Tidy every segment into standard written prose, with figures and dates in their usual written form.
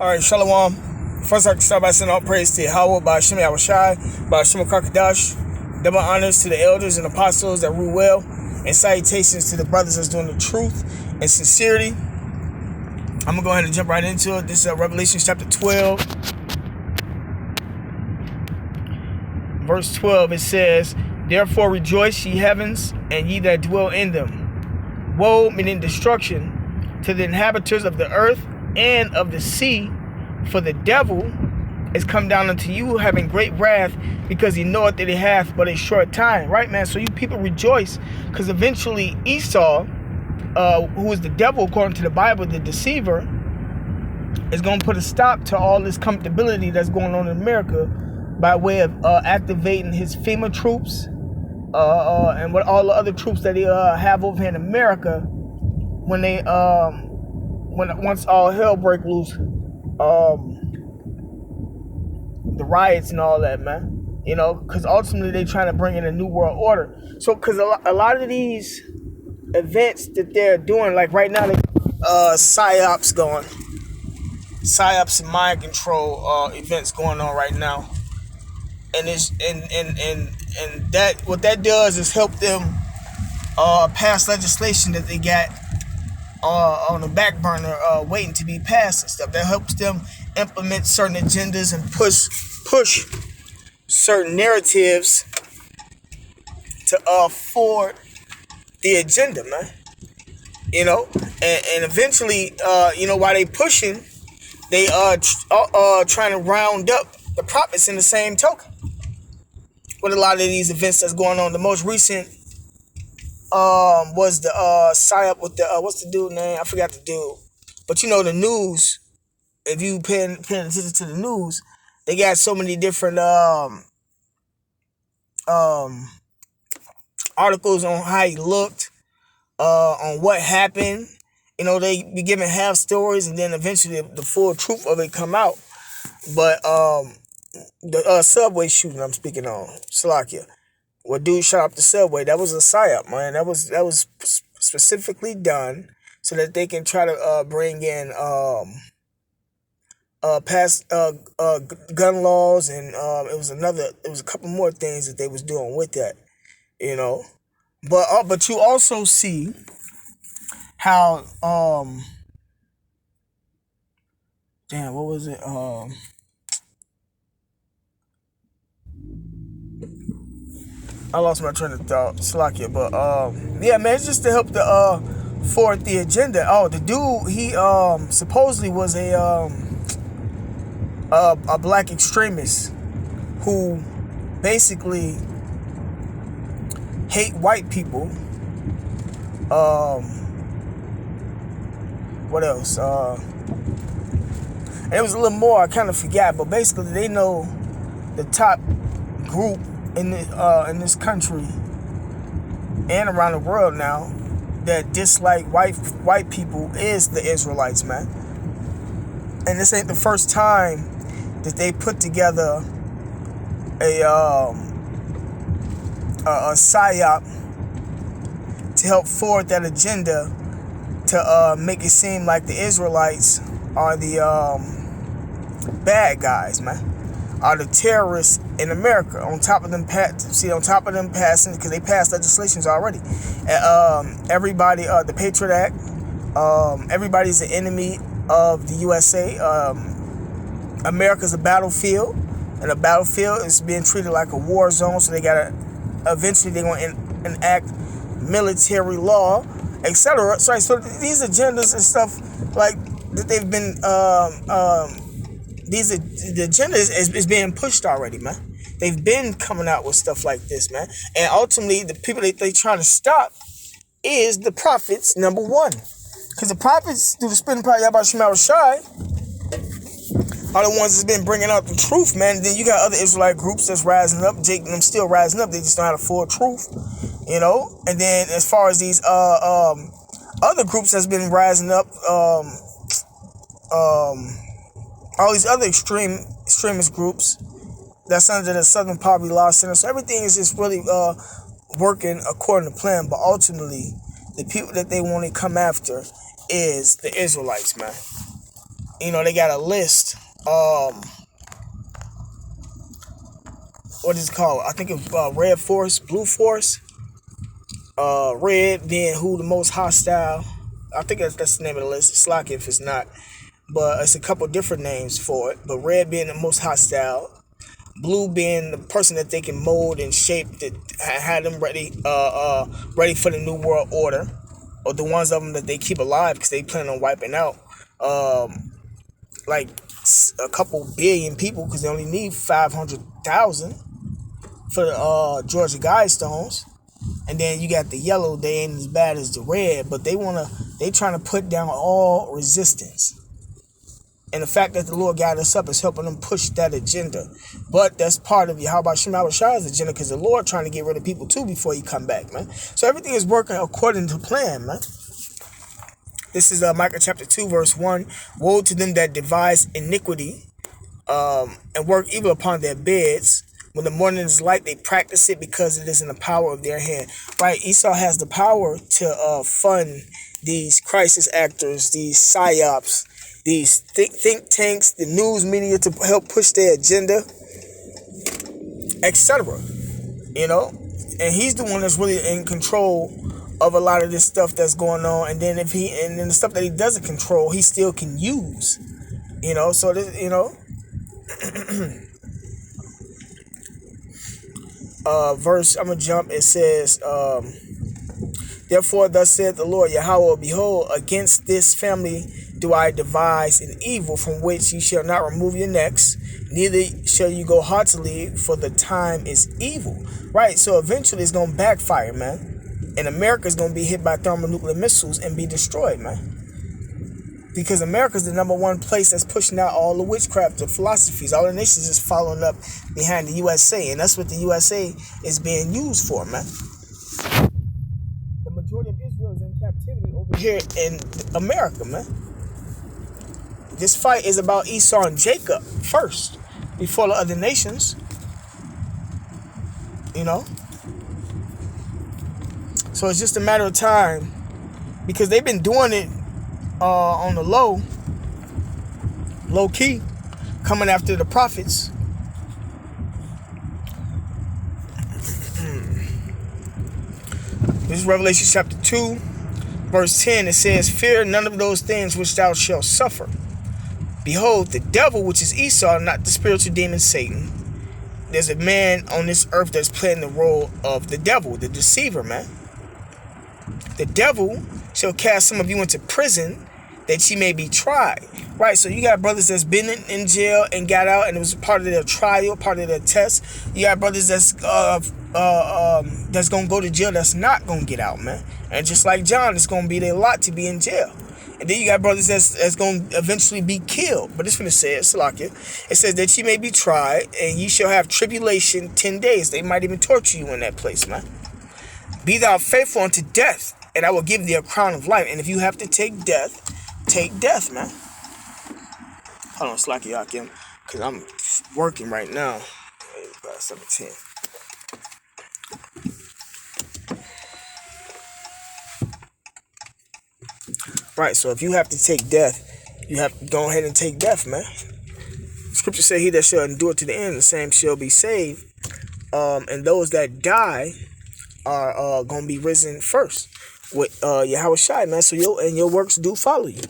All right, Shalom. First, I can start by saying all praise to Yahweh, by Hashem Yahushai, by Hashem Kakadash. Double honors to the elders and apostles that rule well, and salutations to the brothers that's doing the truth and sincerity. I'm going to go ahead and jump right into it. This is Revelation chapter 12. Verse 12, it says, "Therefore rejoice, ye heavens, and ye that dwell in them. Woe, meaning destruction, to the inhabitants of the earth and of the sea, for the devil is come down unto you, having great wrath, because he knoweth that he hath but a short time." Right, man? So you people rejoice, because eventually Esau, who is the devil according to the Bible, the deceiver, is going to put a stop to all this comfortability that's going on in America by way of activating his FEMA troops and what all the other troops that he have over here in America when they once all hell break loose, the riots and all that, man. You know, because ultimately they're trying to bring in a new world order. So, because a lot of these events that they're doing, like right now, they psyops going, psyops and mind control events going on right now, and it's and that what that does is help them pass legislation that they got on the back burner, waiting to be passed and stuff. That helps them implement certain agendas and push certain narratives to forward the agenda, man. You know, and eventually, you know, while they pushing, they trying to round up the prophets in the same token. With a lot of these events that's going on, the most recent was the psyop with the what's the dude name? I forgot the dude. But you know, the news, if you paying attention to the news, they got so many different articles on how he looked, on what happened. You know, they be giving half stories, and then eventually the full truth of it come out. But the subway shooting I'm speaking on, Salakia, what dude shot up the subway, that was a psyop, man. That was specifically done so that they can try to bring in past gun laws, and it was a couple more things that they was doing with that, you know. But you also see how damn, what was it? I lost my train of thought, Slakia, but yeah, man, it's just to help the forward the agenda. Oh, the dude, he supposedly was a black extremist who basically hate white people. What else? It was a little more, I kind of forgot, but basically they know the top group in this country and around the world now that dislike white people is the Israelites, man. And this ain't the first time that they put together a psyop to help forward that agenda to make it seem like the Israelites are the bad guys, man, are the terrorists in America. On top of them passing, because they passed legislations already. Everybody, the Patriot Act, everybody's an enemy of the USA. America's a battlefield, and a battlefield is being treated like a war zone. So eventually they're going to enact military law, etc. So these agendas and stuff like that they've been the agenda is being pushed already, man. They've been coming out with stuff like this, man. And ultimately, the people that they trying to stop is the prophets, number one. Because the prophets, through the spinning power of Yahweh Shai, are the ones that's been bringing out the truth, man. And then you got other Israelite groups that's rising up. Jake and them still rising up. They just don't have the full truth, you know. And then as far as these other groups that's been rising up, all these other extremist groups that's under the Southern Poverty Law Center. So everything is just really working according to plan. But ultimately, the people that they want to come after is the Israelites, man. they got a list. What is it called? I think it's red force, blue force. Red being who the most hostile. I think that's the name of the list. Slack if it's not, but it's a couple different names for it. But red being the most hostile, blue being the person that they can mold and shape that had them ready for the new world order, or the ones of them that they keep alive because they plan on wiping out, like a couple billion people because they only need 500,000 for the Georgia Guidestones. And then you got the yellow, they ain't as bad as the red, but they trying to put down all resistance. And the fact that the Lord guided us up is helping them push that agenda. But that's part of Yahweh Shai's agenda, because the Lord trying to get rid of people too before he come back, man. So everything is working according to plan, man. This is Micah chapter 2, verse 1. Woe to them that devise iniquity and work evil upon their beds. When the morning is light, they practice it because it is in the power of their hand. Right? Esau has the power to fund these crisis actors, these psyops, these think tanks, the news media to help push their agenda, etc. And he's the one that's really in control of a lot of this stuff that's going on. And then and then the stuff that he doesn't control, he still can use. So this, verse, I'm gonna jump. It says, therefore thus saith the Lord Yahweh, behold, against this family do I devise an evil from which ye shall not remove your necks, neither shall you go heartily, for the time is evil. Right? So eventually it's gonna backfire, man. And America's gonna be hit by thermonuclear missiles and be destroyed, man. Because America's the #1 place that's pushing out all the witchcraft and philosophies. All the nations is following up behind the USA. And that's what the USA is being used for, man. The majority of Israel is in captivity over here in America, man. This fight is about Esau and Jacob first, before the other nations. So it's just a matter of time. Because they've been doing it on the low key, coming after the prophets. This is Revelation chapter 2, verse 10. It says, fear none of those things which thou shalt suffer. Behold, the devil, which is Esau, not the spiritual demon Satan. There's a man on this earth that's playing the role of the devil, the deceiver, man. The devil shall cast some of you into prison, that ye may be tried. Right, so you got brothers that's been in jail and got out, and it was part of their trial, part of their test. You got brothers that's gonna go to jail that's not gonna get out, man. And just like John, it's gonna be their lot to be in jail. And then you got brothers that's gonna eventually be killed. But it's gonna say, it says that ye may be tried, and ye shall have tribulation 10 days. They might even torture you in that place, man. Be thou faithful unto death, and I will give thee a crown of life. And if you have to take death, man. Hold on, Slacky Yakim, because I'm working right now. It's about 17. Right, so if you have to take death, you have to go ahead and take death, man. Scripture says, he that shall endure to the end, the same shall be saved. And those that die are going to be risen first with Yahweh Shai, man. So your works do follow you.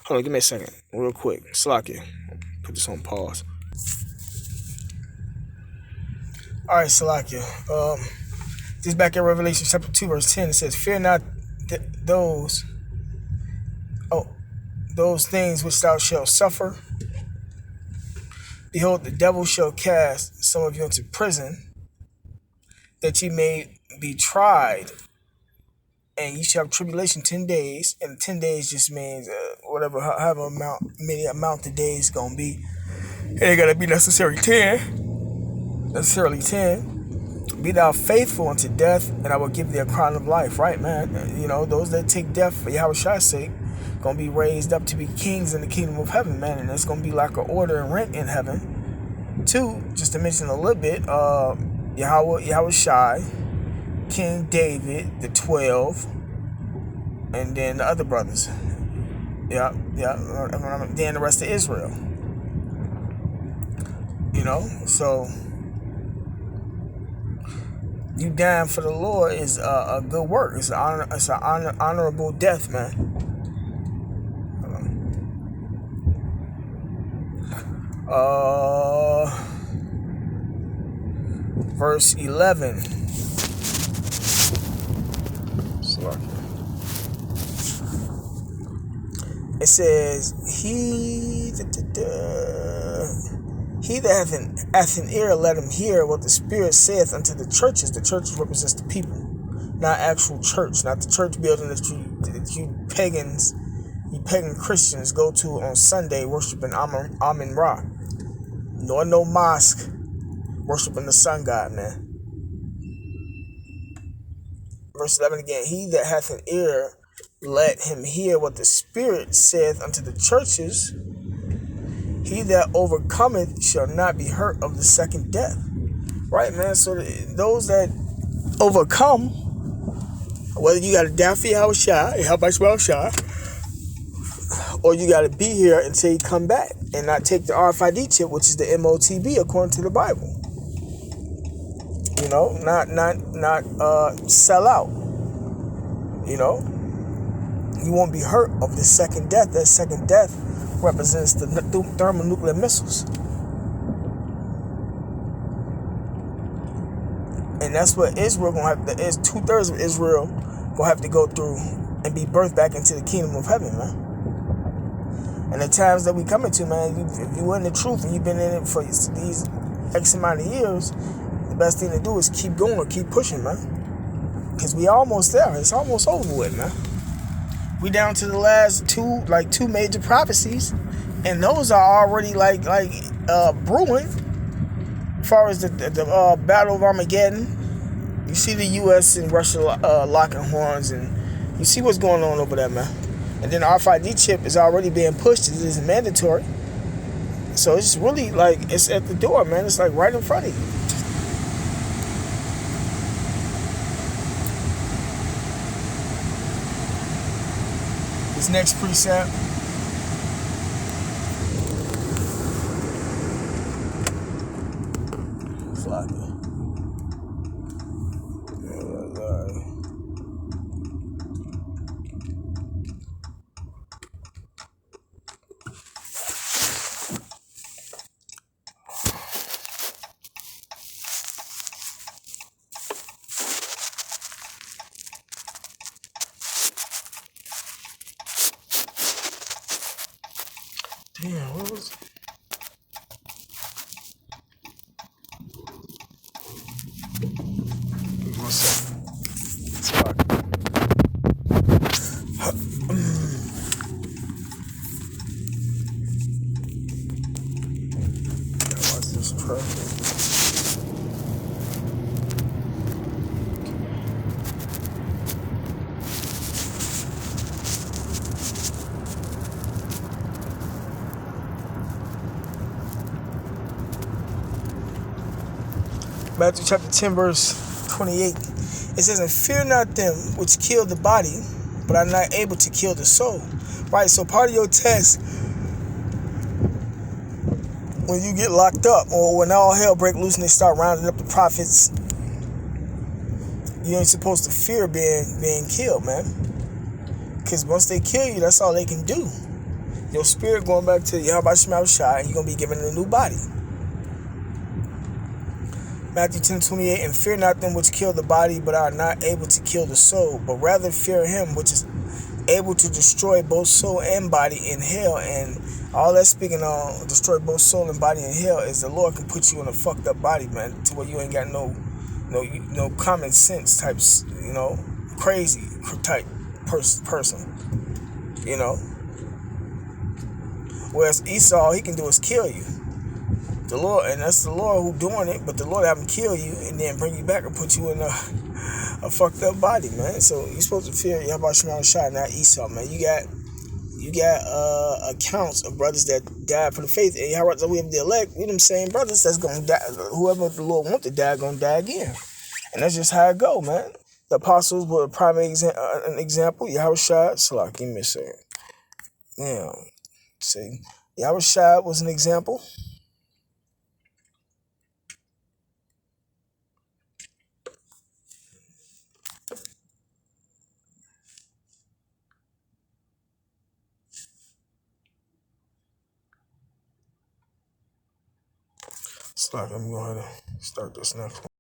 Hold on, give me a second, real quick. Slacky, put this on pause. All right, Slacky. This back in Revelation chapter 2, verse 10. It says, fear not those things which thou shalt suffer. Behold, the devil shall cast some of you into prison, that ye may be tried, and ye shall have tribulation 10 days. And 10 days just means however many amount of days gonna be. It ain't gonna be necessarily 10. Be thou faithful unto death, and I will give thee a crown of life. Right, man? Those that take death for Yahweh Shai's sake gonna be raised up to be kings in the kingdom of heaven, man. And it's gonna be like an order and rent in heaven. 2, just to mention a little bit, Yahweh Shai, King David, the 12, and then the other brothers. Yeah. Yeah, then the rest of Israel. So you dying for the Lord is a good work. It's an honorable death, man. Verse 11. It says, he that hath an ear, let him hear what the Spirit saith unto the churches. The churches represents the people, not actual church, not the church building that you pagan Christians go to on Sunday worshiping Amun Ra, nor no mosque worshiping the sun god, man. Verse 11 again, he that hath an ear, let him hear what the Spirit saith unto the churches. He that overcometh shall not be hurt of the second death. Right, man? So those that overcome, whether you got to die for your shot, or you got to be here until you come back and not take the RFID chip, which is the MOTB according to the Bible. Not sell out. You won't be hurt of the second death. That second death represents the thermonuclear missiles. And that's what Israel gonna have to, is 2/3 of Israel gonna have to go through and be birthed back into the kingdom of heaven, man. And the times that we come into, man, if you in the truth and you've been in it for these X amount of years, the best thing to do is keep going, keep pushing, man. Because we almost there. It's almost over with, man. We down to the last two major prophecies, and those are already brewing. As far as the Battle of Armageddon, you see the U.S. and Russia locking horns, and you see what's going on over there, man. And then the RFID chip is already being pushed. It is mandatory. So it's really it's at the door, man. It's right in front of you. This next precept. Damn, what was it? One second. Watch this traffic. Matthew chapter 10, verse 28. It says, and fear not them which kill the body, but are not able to kill the soul. Right, so part of your text, when you get locked up, or when all hell break loose and they start rounding up the prophets, you ain't supposed to fear being killed, man. Because once they kill you, that's all they can do. Your spirit going back to Yahweh Shema Shai, and you're going to be given a new body. Matthew 10:28, and fear not them which kill the body, but are not able to kill the soul, but rather fear him which is able to destroy both soul and body in hell. And all that's speaking on destroy both soul and body in hell is the Lord can put you in a fucked up body, man, to where you ain't got no common sense types, crazy type person, Whereas Esau, he can do is kill you. The Lord, and that's the Lord who doing it, but the Lord haven't kill you and then bring you back and put you in a fucked up body, man. So you're supposed to fear Yahweh Shema Shai, not Esau, man. You got accounts of brothers that died for the faith, and Yahweh, we have the elect, we them same brothers that's gonna die. Whoever the Lord want to die, gonna die again, and that's just how it go, man. The apostles were a primary example. Yahweh Shai, Salah, give me a second. Damn. See, Yahushua was an example. It's like I'm going to start this next one.